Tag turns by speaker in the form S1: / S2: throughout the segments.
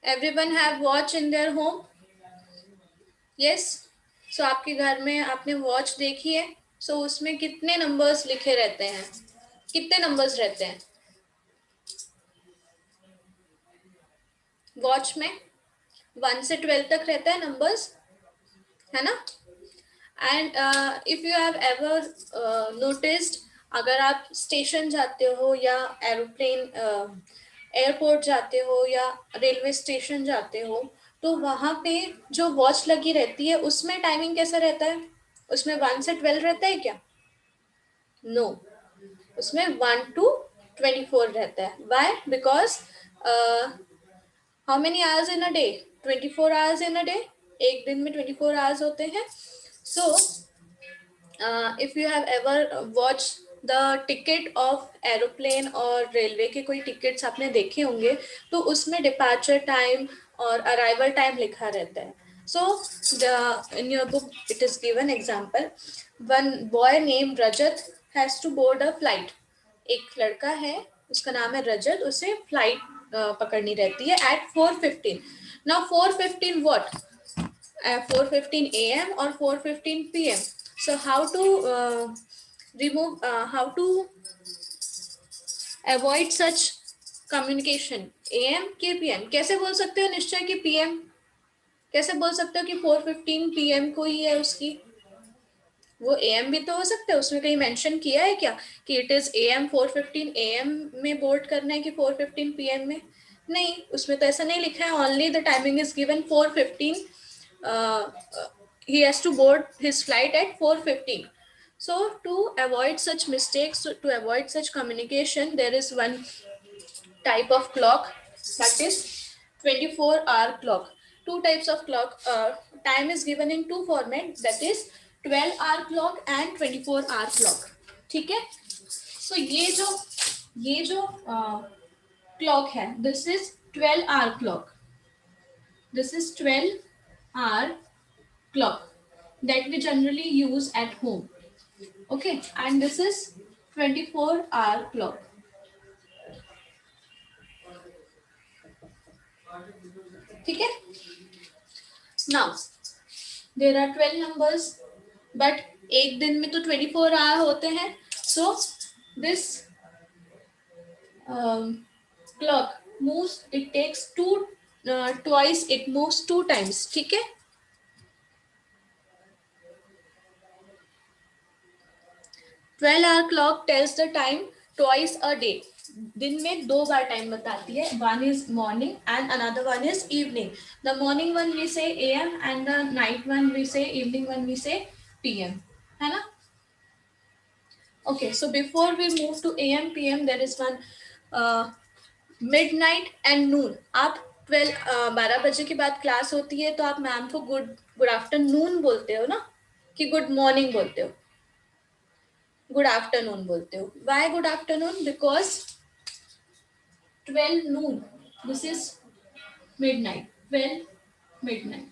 S1: Everyone have watch in their home? Yes. So आपके घर में आपने वॉच देखी है? सो उसमें कितने नंबर्स लिखे रहते हैं? कितने नंबर्स रहते हैं वॉच में? 1 से 12 तक रहता है नंबर्स, है ना? And if you have ever noticed, अगर आप स्टेशन जाते हो या एरोप्लेन एयरपोर्ट जाते हो या रेलवे स्टेशन जाते हो, तो वहाँ पे जो वॉच लगी रहती है उसमें टाइमिंग कैसा रहता है? उसमें 1 से 12 रहता है क्या? नो, उसमें 1 to 24 रहता है। Why? Because how many hours in a day? 24 hours in a day. एक दिन में 24 आवर्स होते हैं। So if you have ever watch the ticket of aeroplane और रेलवे के कोई टिकट्स आपने देखे होंगे, तो उसमें डिपार्चर टाइम और अराइवल टाइम लिखा रहता है। So the in your book it is given example, one boy name Rajat has to board a flight. एक लड़का है, उसका नाम है रजत, उसे फ्लाइट पकड़नी रहती है at 4:15। Now 4:15 what? 4:15 a.m. or 4:15 p.m. So how to avoid such communication? am के pm कैसे बोल सकते हो निश्चय कि pm? कैसे बोल सकते हो कि 4:15 pm को ही है उसकी? वो am भी तो हो सकता है, उसमें कहीं मेंशन किया है क्या कि इट इज am 4:15 am में बोर्ड करना है कि 4:15 pm में? नहीं, उसमें तो ऐसा नहीं लिखा है। Only the timing is given 4:15। He has to board his flight at 4:15. So to avoid such mistakes, to avoid such communication, there is one type of clock, that is 24-hour clock. Two types of clock. Time is given in two format, that is 12-hour clock and 24-hour clock. ठीक है? So ये जो clock है, this is 12-hour clock. This is 12-hour clock that we generally use at home. Okay, and this is 24-hour clock. ठीक है? Now there are 12 numbers, but एक दिन में तो 24 आवर होते हैं। So this clock moves, it takes twice, it moves 2 times. ठीक है? 12-hour clock tells the time twice a day. दिन में 2 बार टाइम बताती है। One is morning and another one is evening. The morning one we say AM and the night one we say, evening one we say PM. है ना? Okay, so before we move to AM PM, there is one midnight and noon. आप 12 बजे के बाद class होती है तो आप मैम को गुड आफ्टरनून बोलते हो ना, कि गुड मॉर्निंग बोलते हो? गुड आफ्टरनून बोलते हो। Why good afternoon? Because 12 noon, this is midnight, 12 midnight.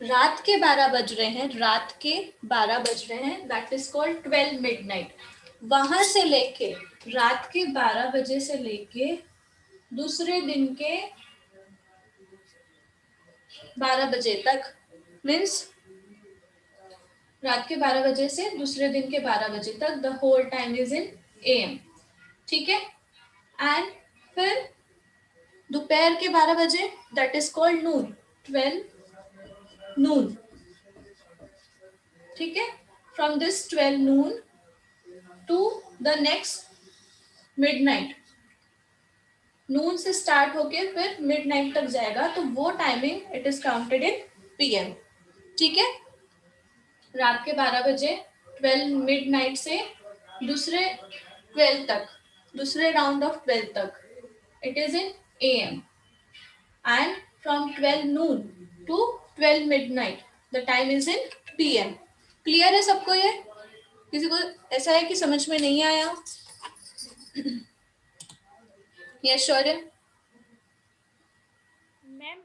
S1: रात के 12 बज रहे हैं, रात के 12 बज रहे हैं, दैट इज कॉल्ड 12 midnight. वहां से लेके रात के 12 बजे से लेके दूसरे दिन के 12 बजे तक, मीन्स रात के 12 बजे से दूसरे दिन के 12 बजे तक, the whole time is in AM. ठीक है? एंड फिर दोपहर के 12 बजे, that is called noon, 12 noon. ठीक है? From this 12 noon to the next midnight. Noon से स्टार्ट होके फिर midnight तक जाएगा, तो वो timing it is counted in PM. ठीक है? रात के 12 बजे 12 midnight से दूसरे 12 तक, दूसरे राउंड ऑफ 12 तक, it is in AM. And from 12 noon to 12 midnight the time is in PM. Clear है सबको? ये किसी को ऐसा है कि समझ में नहीं आया? यस शौर्य?
S2: मैम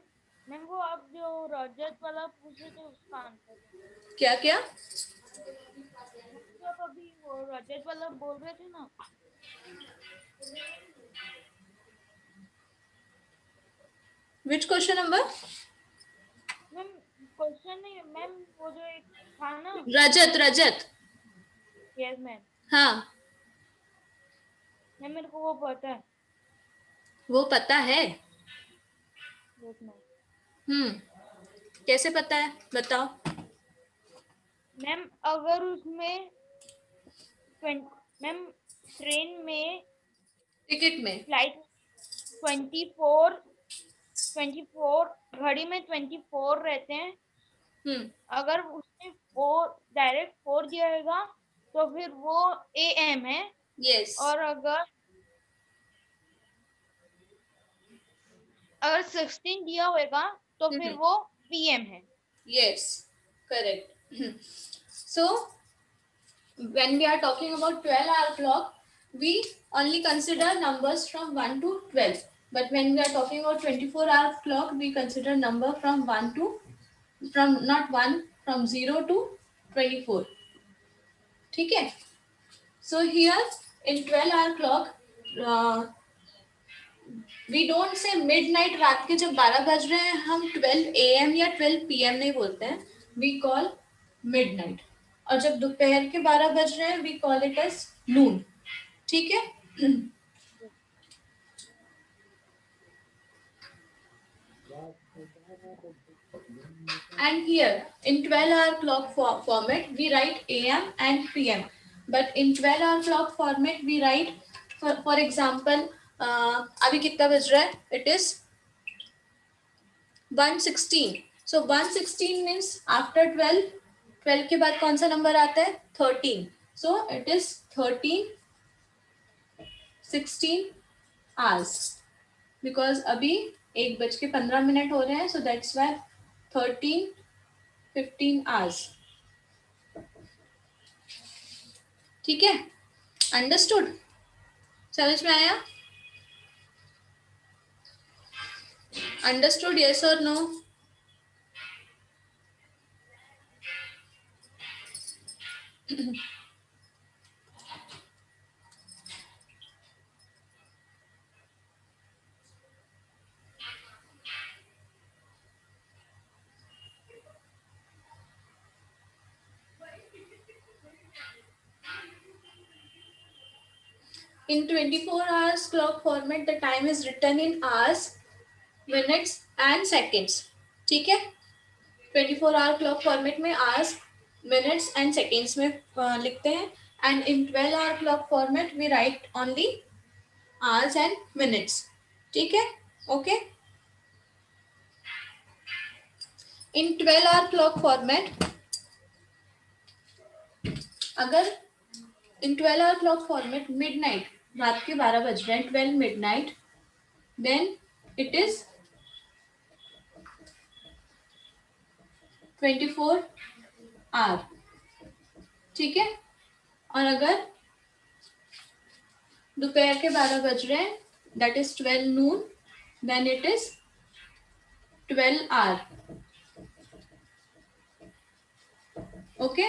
S2: मैम वो आप जो रजत वाला पूछ रहे थे उसका आंसर दो।
S1: क्या क्या?
S2: जो आप अभी वो रजत वाला बोल रहे थे ना,
S1: which question number?
S2: Ma'am question नहीं मैम, वो जो एक था ना।
S1: रजत, रजत।
S2: Yes ma'am.
S1: हाँ,
S2: मैम मेरे को वो पता है।
S1: वो पता है।
S2: Yes ma'am.
S1: हम्म, कैसे पता है बताओ?
S2: मैम अगर उसमें मैम ट्रेन में
S1: टिकट में।
S2: फ्लाइट 24 24 घड़ी में 24 रहते हैं।
S1: हम्म।
S2: अगर उसने फोर डायरेक्ट 4 दिया होगा तो फिर वो AM है।
S1: यस।
S2: और अगर अगर 16 दिया होगा तो फिर वो PM है।
S1: Yes, correct. So when we are talking about 12-hour clock, we only consider numbers from 1 to 12. But when we are talking about 24-hour clock, we consider number from 1 to, from not 1, from 0 to 24. ठीक है? So here in 12-hour clock, we don't say midnight, रात के जब 12 बज रहे हैं हम 12 AM या 12 PM नहीं बोलते हैं, we call midnight. और जब दोपहर के 12 बज रहे हैं we call it as noon. ठीक है? And here in 12-hour clock format we write AM and PM. But in 12-hour clock format we write, for example, अभी कितना बज रहा है? It is 1:16. So 1:16 means after 12, 12 के बाद कौन सा नंबर आता है? 13. So it is 13:16 hours. Because अभी 1:15 हो रहे हैं, so that's why 13:15 hours. ठीक है? अंडरस्टूड? समझ में आया? अंडरस्टूड, यस और no? In 24 hours clock format, the time is written in hours, minutes and seconds. ठीक है? 24 आवर क्लॉक फॉर्मेट में आवर्स, मिनट्स एंड सेकेंड्स में लिखते हैं. And in 12 hour clock format we write only hours and minutes. ठीक है? Okay. In 12 hour clock format, अगर in 12 hour clock format midnight, रात के 12 बज रहे हैं, 12 midnight, then it is 24 hour. ठीक है? और अगर दोपहर के 12 बज रहे हैं, that is 12 noon, then it is 12 hour. Okay.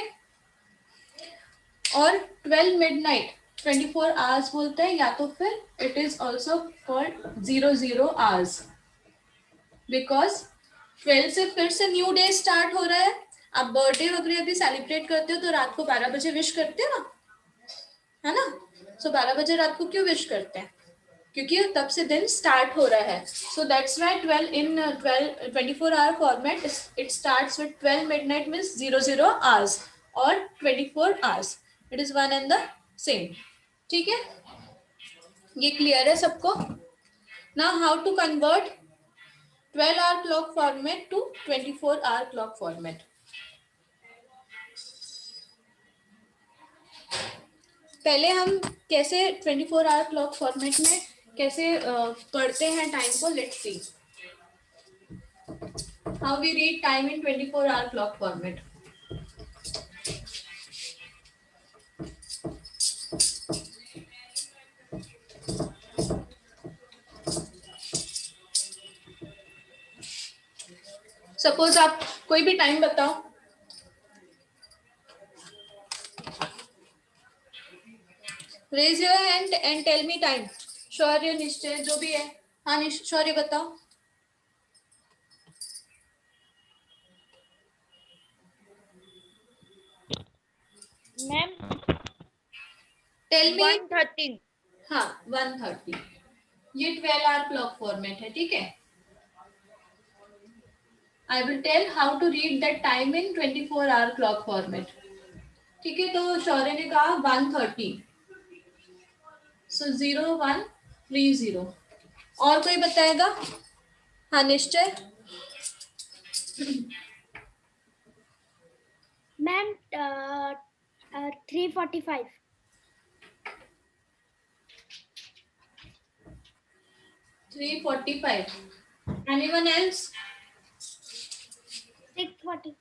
S1: और 12 मिडनाइट 24 आवर्स बोलते हैं, या तो फिर it is also called 00 hours, because 12 से फिर से न्यू डे स्टार्ट हो रहा है. आप बर्थडे वगैरह भी सेलिब्रेट करते हो तो रात को 12 बजे विश करते हो ना, है ना? सो 12 बजे रात को क्यों विश करते हैं? क्योंकि तब से दिन स्टार्ट हो रहा है. So that's why 12 in 24 hour format it starts with 12 midnight means 00 hours और 24 hours. It is one and the same. ठीक है? ये क्लियर है सबको? Now how to convert 12 hour clock format to 24 hour clock format. पहले हम कैसे 24 hour clock format में कैसे पढ़ते हैं टाइम को, let's see how we read time in 24 hour clock format. Suppose आप कोई भी टाइम बताओ. Raise your hand and tell me time. Shaurya, Nishchay, जो भी है. हाँ शौर्य बताओ.
S2: Ma'am
S1: tell me.
S2: 1:30.
S1: हाँ 1:30. ये 12 आवर क्लॉक फॉर्मेट है, ठीक है. I will tell how to read that time in 24 hour clock format. ठीक है, तो शौर्य ने कहा 1:30. सो 0130. और कोई बताएगा? हाँ निश्चय.
S3: मैम 3:45.
S1: 3:45. Anyone else?
S3: 6:40.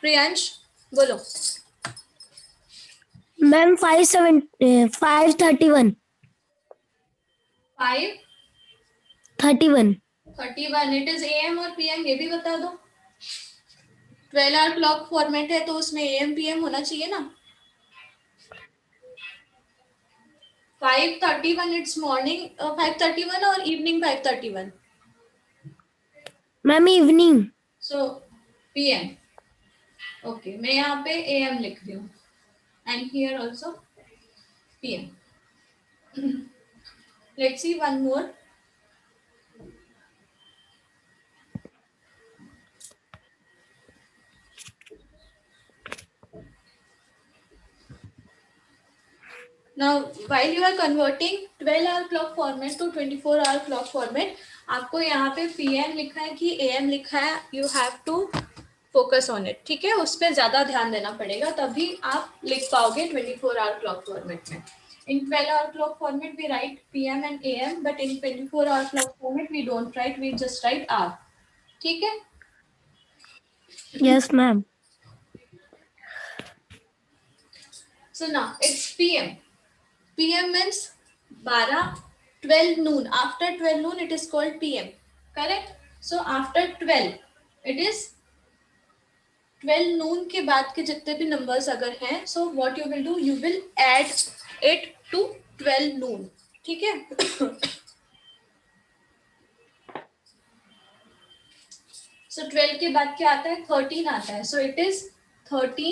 S1: प्रियांश बोलो.
S3: मैम 5:31.
S1: 5:31. 31. इट इज AM और PM, ये भी बता दो. 12 आवर क्लॉक फॉर्मेट है तो उसमें AM PM होना चाहिए ना. 5:31 इट्स मॉर्निंग 5:31 और evening 5:31.
S3: Ma'am evening.
S1: So PM. Okay, मैं यहाँ पे AM लिख रही हूँ and here also PM. Let's see one more. Now, while you are converting 12 hour clock format to 24 hour clock format, आपको यहाँ पे PM लिखा है कि AM लिखा है. You have to focus on it. ठीक है, उस पर ज्यादा ध्यान देना पड़ेगा, तभी आप लिख पाओगे 24 hour clock format में. In 12 hour clock format we write PM and AM, but in 24 hour clock format we don't write, we just write hour. ठीक है.
S3: Yes ma'am.
S1: So now it's PM. PM means 12, 12 noon. After 12 noon, it is called PM. Correct? So after 12, it is 12 noon के बाद के जितने भी numbers अगर हैं, so what you will do, you will add it to 12 noon. ठीक है? So 12 के बाद क्या आता है? 13 आता है. So it is 30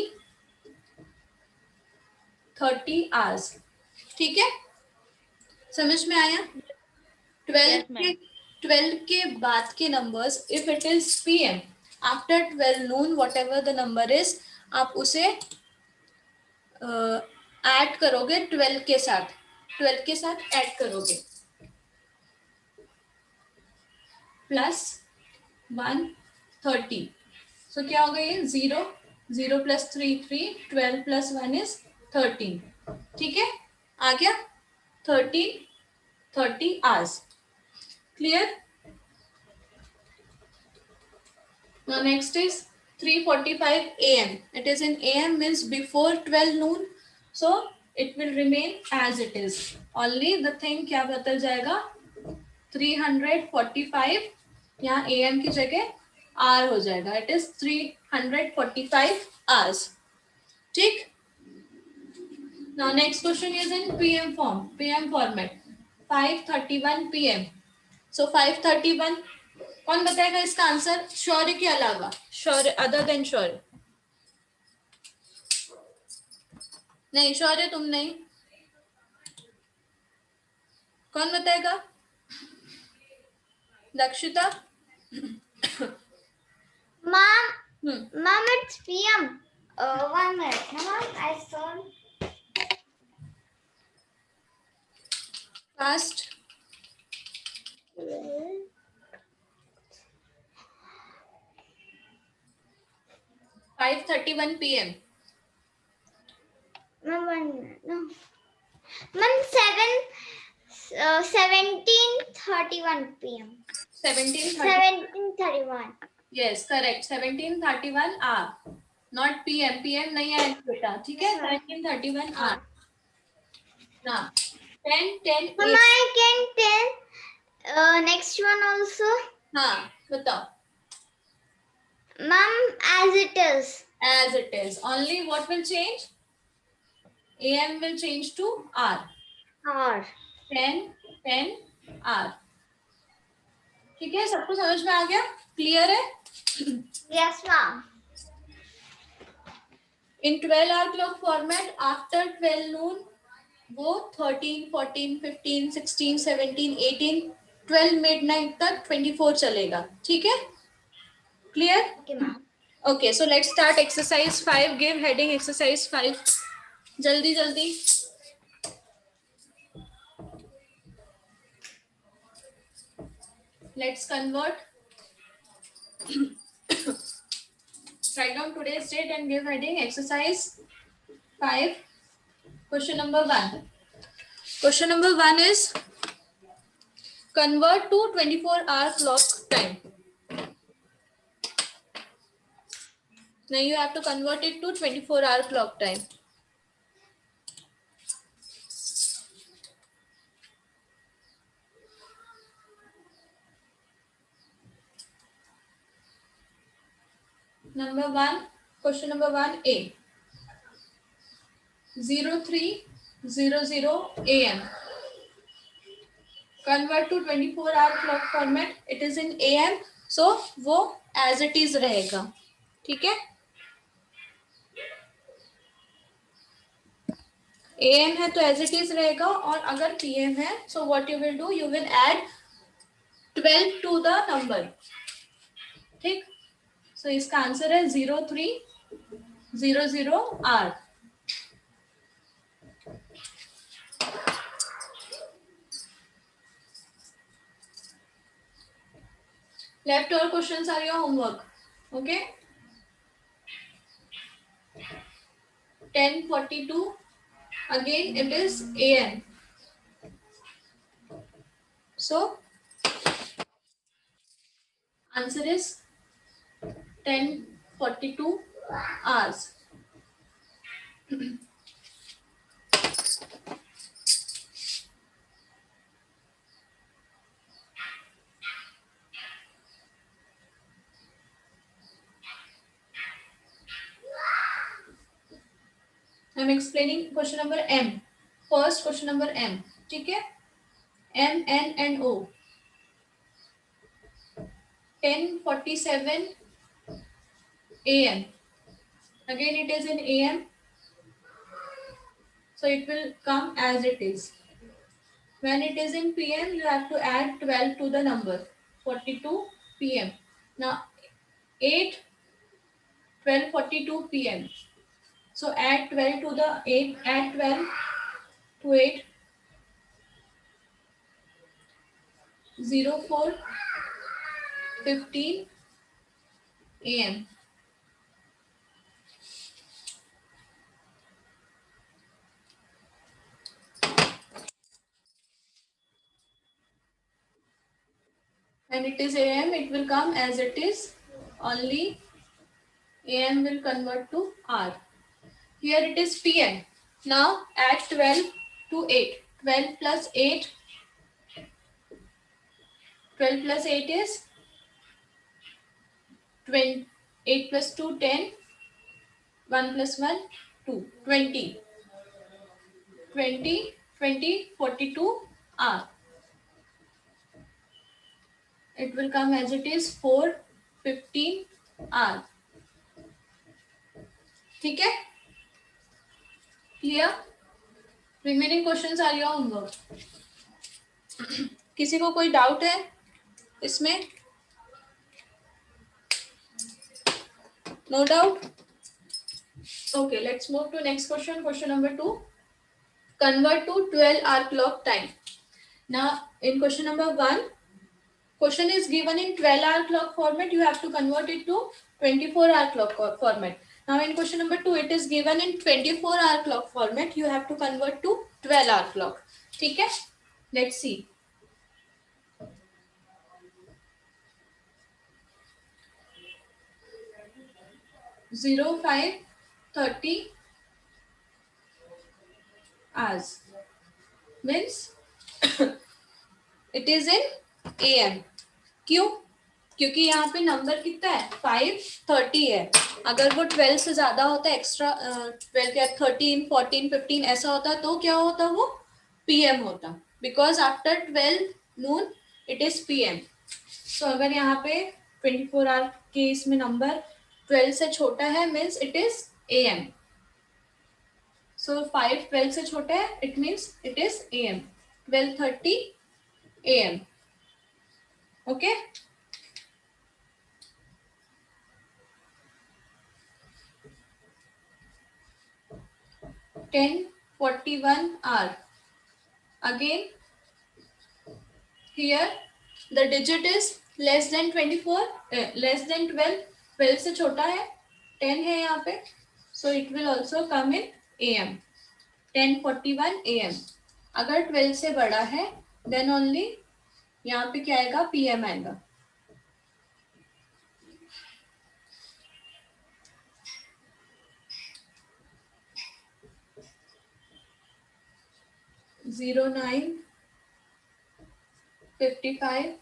S1: hours. ठीक है, समझ में आया? 12 के बाद के numbers, if it is PM after 12 Noon, what ever the number is, आप उसे ऐड करोगे 12 के साथ. 12 के साथ ऐड करोगे प्लस 130. सो क्या होगा ये? 0 0 + 3 3. 12 + 1 is 13. ठीक है, आ गया. 30 hours. Clear? Now next is 3:45 AM. It is in AM, means before 12 noon. So it will remain as it is. Only the thing क्या बदल जाएगा? 345. यहाँ AM की जगह R हो जाएगा. It is 345 hours. ठीक? Now next question is in PM form. PM format. 5:31 PM. So 5:31. कौन बताएगा इसका आंसर शौर्य के अलावा? शौर्य, अदर देन शौर्य. नहीं शौर्य, तुम नहीं. कौन बताएगा? Dakshita.
S3: Mom, it's PM. 1 minute. Mom, I saw.
S1: Fast. 5:31 PM.
S3: Mom, 1 minute. No. Mom, 17:31 PM. 17:31.
S1: Yes, correct. 17:31 hour. Not PM. PM नहीं है बेटा. ठीक है, 17:31 hour. Now 10:10.
S3: Mama, I can tell next one also.
S1: हाँ बताओ.
S3: Mom, as it is.
S1: as it is. Only what will change? AM will change to R.
S3: R.
S1: 10 10 R. ठीक है, सबको समझ में आ गया? क्लियर है?
S3: Yes, ma'am.
S1: In 12-hour clock format, after 12 noon, वो 13, 14, 15, 16, 17, 18, 12 midnight तक 24 चलेगा. ठीक है? Clear?
S3: Okay, ma'am.
S1: Okay, so let's start exercise 5. Give heading exercise 5. जल्दी जल्दी. Let's convert. Write down today's date and give heading exercise 5. Question number 1. Question number 1 is convert to 24-hour clock time. Now you have to convert it to 24-hour clock time. Number 1, question number 1A. 0300 AM. Convert to 24-hour clock format. It is in AM, so वो as it is रहेगा. ठीक है? AM है तो as it is रहेगा, और अगर PM है, so what you will do? You will add 12 to the number. ठीक? So इसका आंसर है 0300 R. Left over questions are your homework. Okay? 10:42. Again, it is AM. So, answer is 10:42 hours. I am explaining question number M. First question number M. ठीक है? M, N and O. 10:47 AM. Again, it is in AM. So it will come as it is. When it is in PM, you have to add 12 to the number. 42 PM. Now 12:42 PM. So add 12 to the 8. Add 12 to 8. 04:15 AM. When it is AM, it will come as it is. Only AM will convert to R. Here it is PM. Now add 12 to 8. 12 plus 8. 12 plus 8 is 20. 8 plus 2, 10. 1 plus 1, 2. 20. 20, 20, 42 R. It will come as it is 4:15 R. ठीक है? Clear? Remaining questions are your homework. किसी को कोई doubt है इसमें? No doubt? Okay, let's move to next question. Question number 2. Convert to 12-hour clock time. Now, in question number 1, question is given in 12-hour clock format. You have to convert it to 24-hour clock format. Now, in question number 2, it is given in 24-hour clock format. You have to convert to 12-hour clock. ठीक है? Let's see. Zero 5:30 hours means it is in AM. क्यों? क्योंकि यहाँ पे number कितना है 530 है। अगर वो 12 से ज्यादा होता है, एक्स्ट्रा 12 या 13 14 15 ऐसा होता तो क्या होता, वो पीएम होता, because after 12 Noon it is PM. तो अगर यहाँ पे 24 आवर के इसमें नंबर 12 से छोटा है मीन्स इट इज एएम। सो 5 12 से छोटा है, it means it is am. 12:30 am. Okay. Ten 41 hour. Again, here the digit is less than 24, less than 12. 12 से छोटा है, 10 है यहाँ पे, so it will also come in AM. 10:41 AM. अगर 12 से बड़ा है then only यहाँ पे क्या आएगा, PM आएगा। Zero 9:55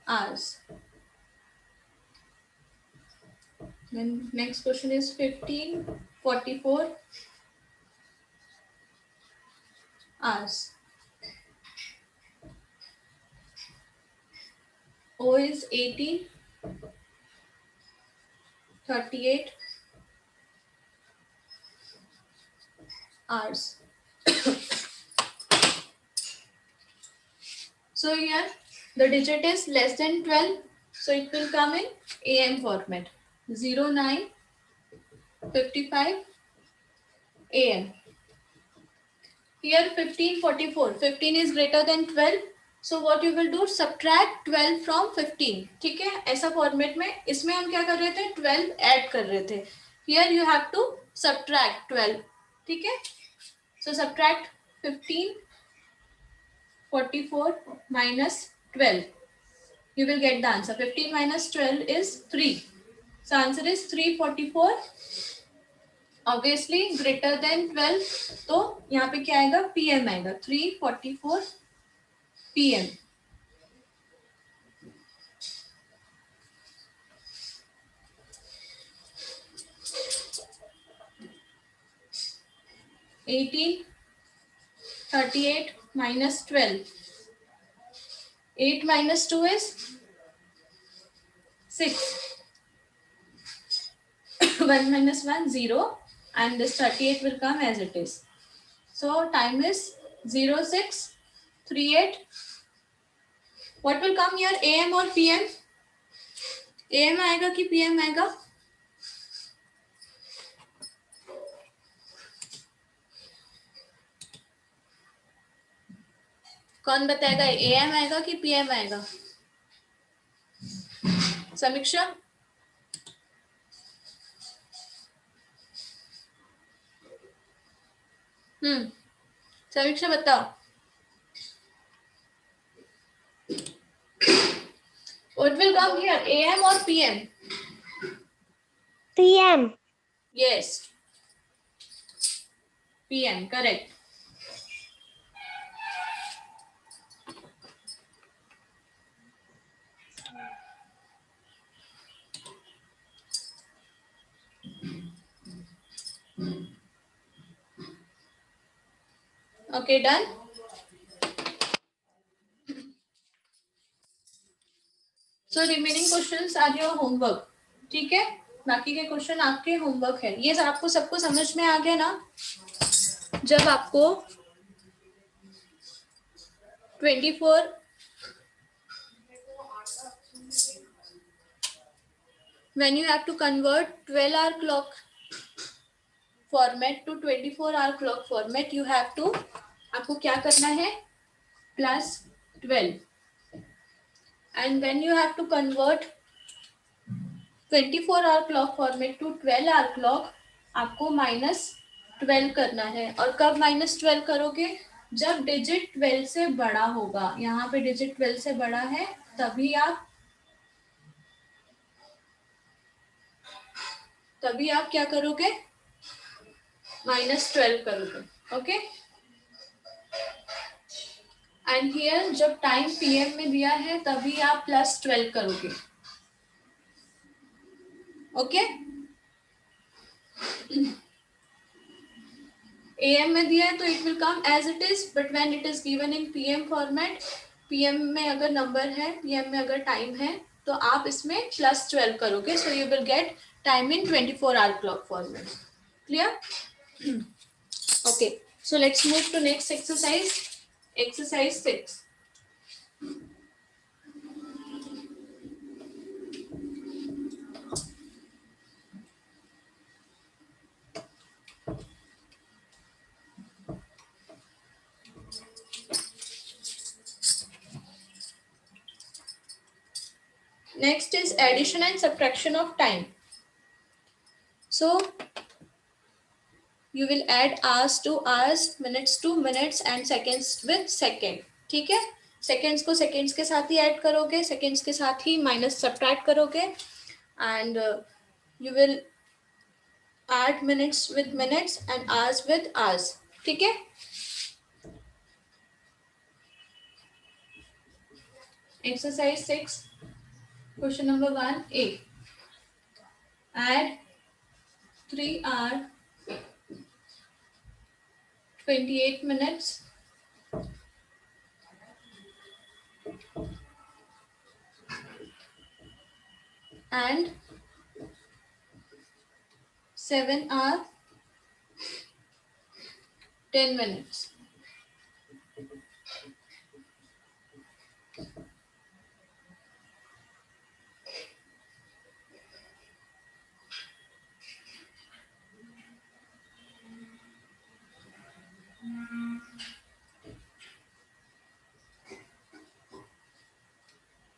S1: hours. Then next question is 15:44 hours. O is 18:38 hours. So here the digit is less than 12, so it will come in AM format. 09:55 AM. Here 15:44. 15 is greater than 12. So what you will do, subtract 12 from 15. ठीक है, ऐसा format में, इसमें हम क्या कर रहे थे, 12 ऐड कर रहे थे। Here you have to subtract 12. ठीक है, so subtract 15:44 minus 12. You will get the answer. 15 minus 12 is 3. So answer is 344. Obviously greater than 12, तो यहाँ पे क्या आएगा, PM आएगा। 3:44 PM. Eighteen 38 minus 12. 8 minus 2 is 6. 1 minus 1 0, and this 38 will come as it is. So time is 0638. What will come here, AM or PM? AM आएगा कि PM आएगा? कौन बताएगा, AM आएगा कि PM आएगा? समीक्षा? समीक्षा बताओ। What will come here, AM or PM?
S3: PM.
S1: Yes, PM, correct. Okay, done. So remaining questions are your homework. ठीक है, बाकी के क्वेश्चन आपके होमवर्क है। ये आपको सबको समझ में आ गया ना? जब आपको 24 when you have to convert 12-hour clock format to 24-hour clock format, you have to, आपको क्या करना है, +12. And when you have to convert 24-hour clock format to 12-hour clock, आपको -12 करना है। और कब -12 करोगे, जब डिजिट 12 से बड़ा होगा। यहाँ पे डिजिट 12 से बड़ा है, तभी आप क्या करोगे, -12 करोगे। ओके, एंड हियर जब टाइम पीएम में दिया है तभी आप +12 करोगे. ओके. AM में दिया है तो it will come as it is, but when it is given in PM format, PM में अगर नंबर है, PM में अगर टाइम है, तो आप इसमें +12 करोगे. सो you will get time in 24-hour clock format. Clear? Okay. So let's move to next exercise. Exercise 6. Next is addition and subtraction of time. So you will add hours to hours, minutes to minutes and seconds with second. ठीक है. Seconds को seconds के साथ ही add करोगे, seconds के साथ ही minus subtract करोगे, and you will add minutes with minutes and hours with hours. ठीक है. Exercise 6, question number 1A. Add 3 hours 28 minutes and 7 hours 10 minutes.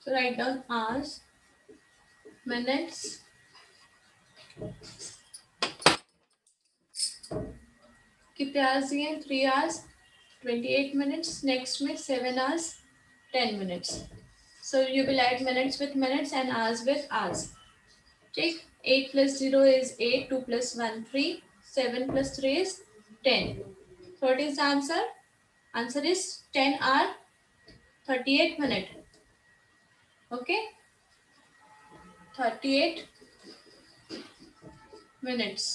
S1: So write down hours, minutes, कितने hours दिए? 3 hours 28 minutes. Next में 7 hours 10 minutes. So you will add minutes with minutes and hours with hours. ठीक. 8 plus 0 is 8. 2 plus 1 3. 7 plus 3 is 10. So what is the answer? Answer is 10 hour 38 minute. Okay. 38 minutes.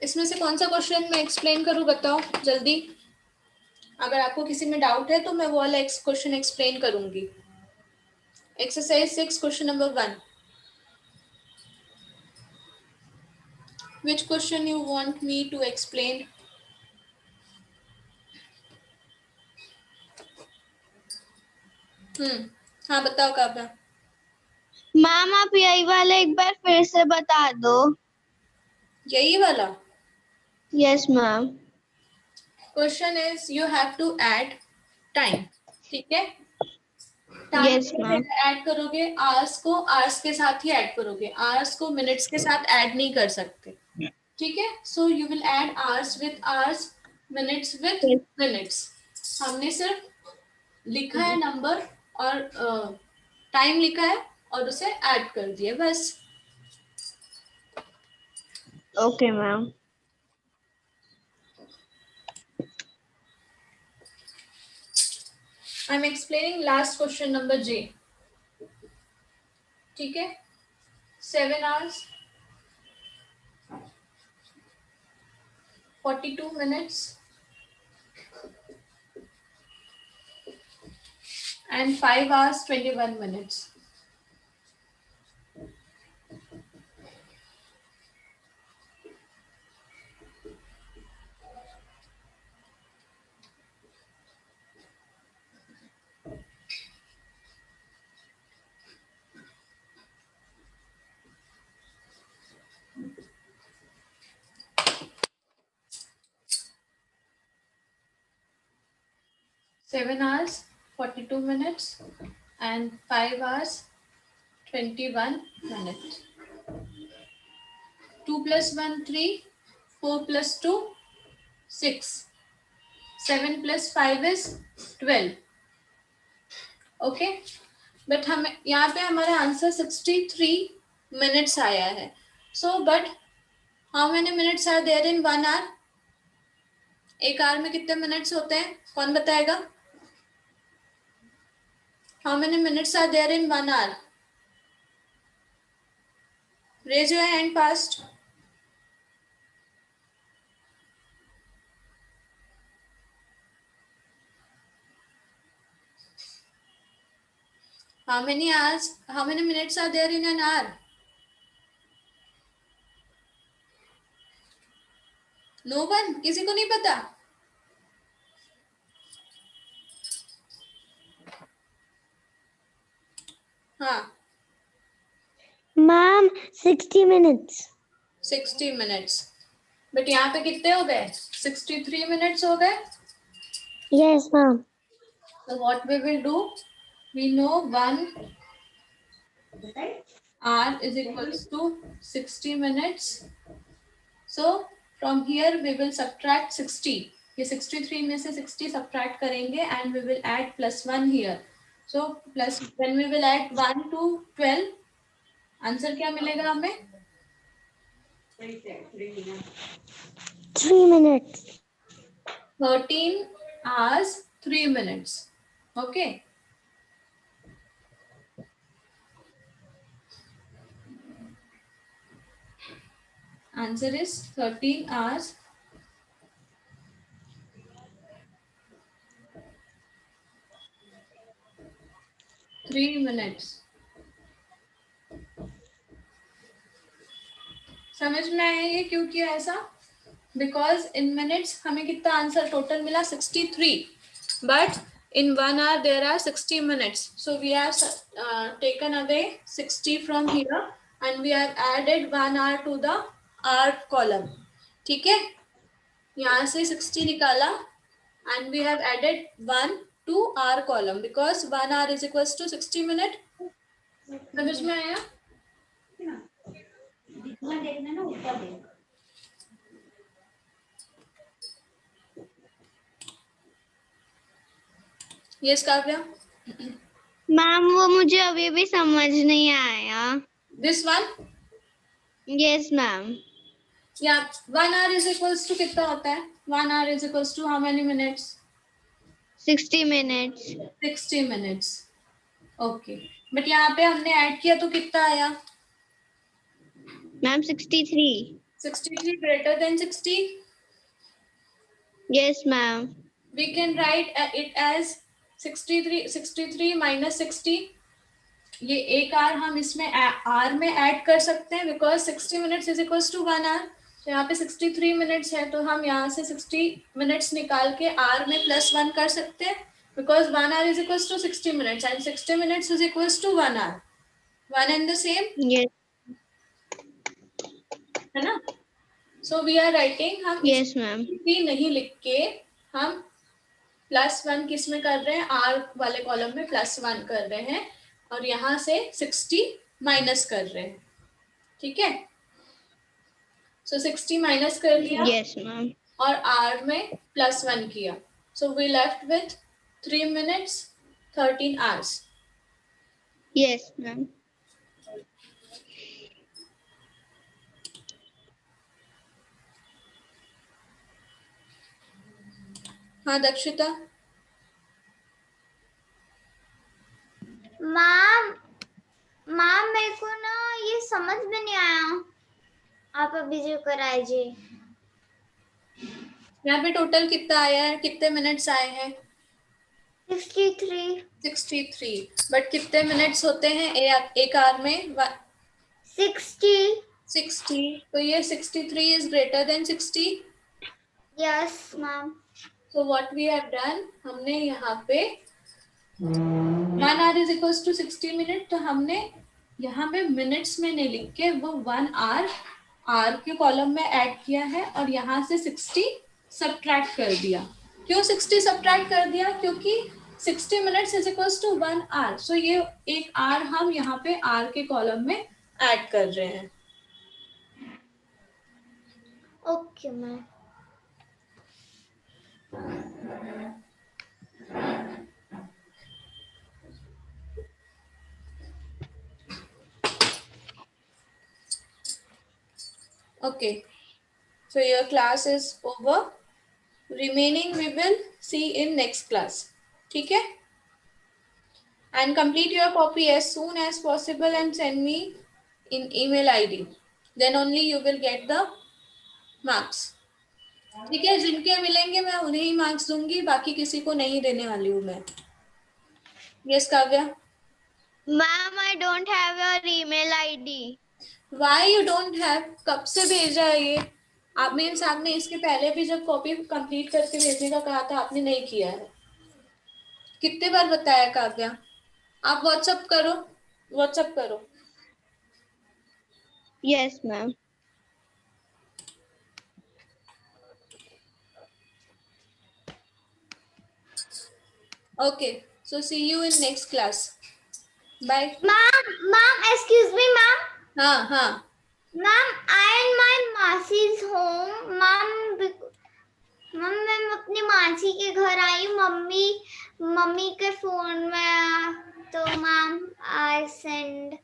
S1: इसमें से कौन सा question मैं explain करूं, बताओ जल्दी. अगर आपको किसी में डाउट है तो मैं वो वाला क्वेश्चन एक्सप्लेन करूंगी. Exercise 6, question number 1. Which question you want me to explain? हाँ बताओ काव्या.
S3: मैम आप यही वाला एक बार फिर से बता दो.
S1: यही वाला.
S3: Yes ma'am.
S1: Question is you have to add time. ठीक है.
S3: Yes, ma'am.
S1: ऐड करोगे आवर्स को आवर्स के साथ ही ऐड करोगे, आवर्स को मिनट्स के साथ ऐड नहीं कर सकते. ठीक है. So you will add hours with hours, minutes with minutes. हमने सिर्फ लिखा है नंबर और टाइम लिखा है और उसे ऐड कर दिया बस.
S3: Okay ma'am.
S1: I am explaining last question number J. ठीक है. 7 hours 42 minutes and 5 hours 21 minutes. Seven hours 42 minutes and 5 hours 21 minutes. 2 plus 1 3, 4 plus 2 6, 7 plus 5 is 12. Okay. But हमें यहाँ पे हमारा आंसर 63 मिनट्स आया है. So but how many minutes are there in 1 hour? एक hour में कितने मिनट्स होते हैं, कौन बताएगा? How many minutes are there in 1 hour? Raise your hand fast. How many hours? How many minutes are there in an hour? No one? किसी को नहीं पता? हाँ.
S3: Ma'am 60 minutes.
S1: 60 मिनट्स. बट यहाँ पे कितने हो गए? 63 मिनट्स हो गए.
S3: Yes ma'am.
S1: So what we will do? We know 1 hour is equals to 60 minutes. So from here we will subtract 60. ये 63 में से 60 subtract करेंगे and we will add +1 here. So plus when we will add 1 to 12, answer क्या मिलेगा हमें?
S3: 3 minutes.
S1: 13 hours 3 minutes. Okay. Answer is 13 hours 3 minutes. समझ में आया ये क्यों किया ऐसा? बिकॉज इन मिनट्स हमें कितना आंसर टोटल मिला? 63. But in 1 hour there are 60 minutes. So we have taken away 60 from here and we have added 1 hour to the hour column. ठीक है, यहाँ से 60 निकाला and we have added 1 to hour column because 1 hour is equals to 60 minute. समझ में आया?
S3: देखना ना ऊपर देख.
S1: यस काव्या.
S3: मैम वो मुझे अभी भी समझ नहीं आया.
S1: This one?
S3: Yes ma'am.
S1: या 1 hour is equals to कितना होता है? 1 hour is equals to how many minutes?
S3: 60 minutes.
S1: 60 minutes. Okay. But यहाँ पे हमने ऐड किया तो कितना आया?
S3: Ma'am 63.
S1: 63 greater than 60?
S3: Yes ma'am.
S1: We can write it as 63 minus 60. ये एक आर हम इसमें आर में ऐड कर सकते हैं because 60 minutes is equals to 1 hour. तो यहाँ पे 63 मिनट्स है तो हम यहाँ से 60 मिनट्स निकाल के आर में +1 कर सकते हैं because 1 hour is equals to 60 minutes and 60 minutes is equals to 1 hour. One and the same.
S3: Yes.
S1: है ना? सो वी आर राइटिंग, हम
S3: यस मैम.
S1: भी नहीं लिख के हम +1 किस में कर रहे हैं? आर वाले कॉलम में +1 कर रहे हैं और यहाँ से 60 माइनस कर रहे हैं. ठीक है, सो 60 माइनस कर लिया.
S3: Yes ma'am.
S1: और आर में +1 किया. So we left with 3 minutes 13 hours.
S3: Yes ma'am.
S1: हाँ दक्षिता.
S3: मैम मेरे को ना ये समझ में नहीं आया. आप अभी जो कराए जी.
S1: यहाँ पे टोटल कितना आया है? कितने मिनट्स आए हैं?
S3: 63.
S1: 63. बट कितने मिनट्स होते हैं एक आवर में? 60. तो ये 63 is greater than 60.
S3: Yes ma'am.
S1: So what we have done, हमने यहाँ पे 1 hour is equals to 60 minute, तो हमने यहाँ पे मिनट्स में नहीं लिख के वो 1 hour आर के कॉलम में ऐड किया है और यहाँ से 60 सब्ट्रैक्ट कर दिया. क्यों 60 सब्ट्रैक्ट कर दिया? क्योंकि 60 minutes is equals to 1 hour. So ये एक आर हम यहाँ पे आर के कॉलम में ऐड कर रहे हैं.
S3: Okay ma'am.
S1: Okay, so your class is over. Remaining we will see in next class. ठीक है? And complete your copy as soon as possible and send me in email ID. Then only you will get the marks. ठीक है? जिनके मिलेंगे मैं उन्हें ही marks दूंगी, बाकी किसी को नहीं देने वाली हूँ मैं. Yes, Kavya?
S3: Ma'am, I don't have your email ID.
S1: Why you don't have? कब से भेजा है ये? आप मीन्स आपने इसके पहले भी जब कॉपी कंप्लीट करके भेजने का कहा था आपने नहीं किया है. कितने बार बताया काव्या? आप व्हाट्सअप करो, व्हाट्सअप करो.
S3: Yes, ma'am.
S1: Okay, so see you in next class. Bye.
S3: Ma'am, excuse me, ma'am.
S1: हाँ हाँ.
S3: Ma'am, I in my मासी's home. Ma'am, मैं अपनी मासी के घर आई, मम्मी के फोन में, तो ma'am I send.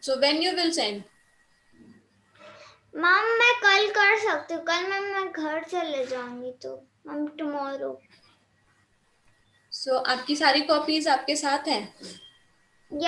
S1: So when you will send?
S3: Ma'am मैं कल कर सकती हूँ, कल मैं घर चले जाऊंगी, तो मैम tomorrow.
S1: So आपकी सारी कॉपीज आपके साथ हैं?
S3: या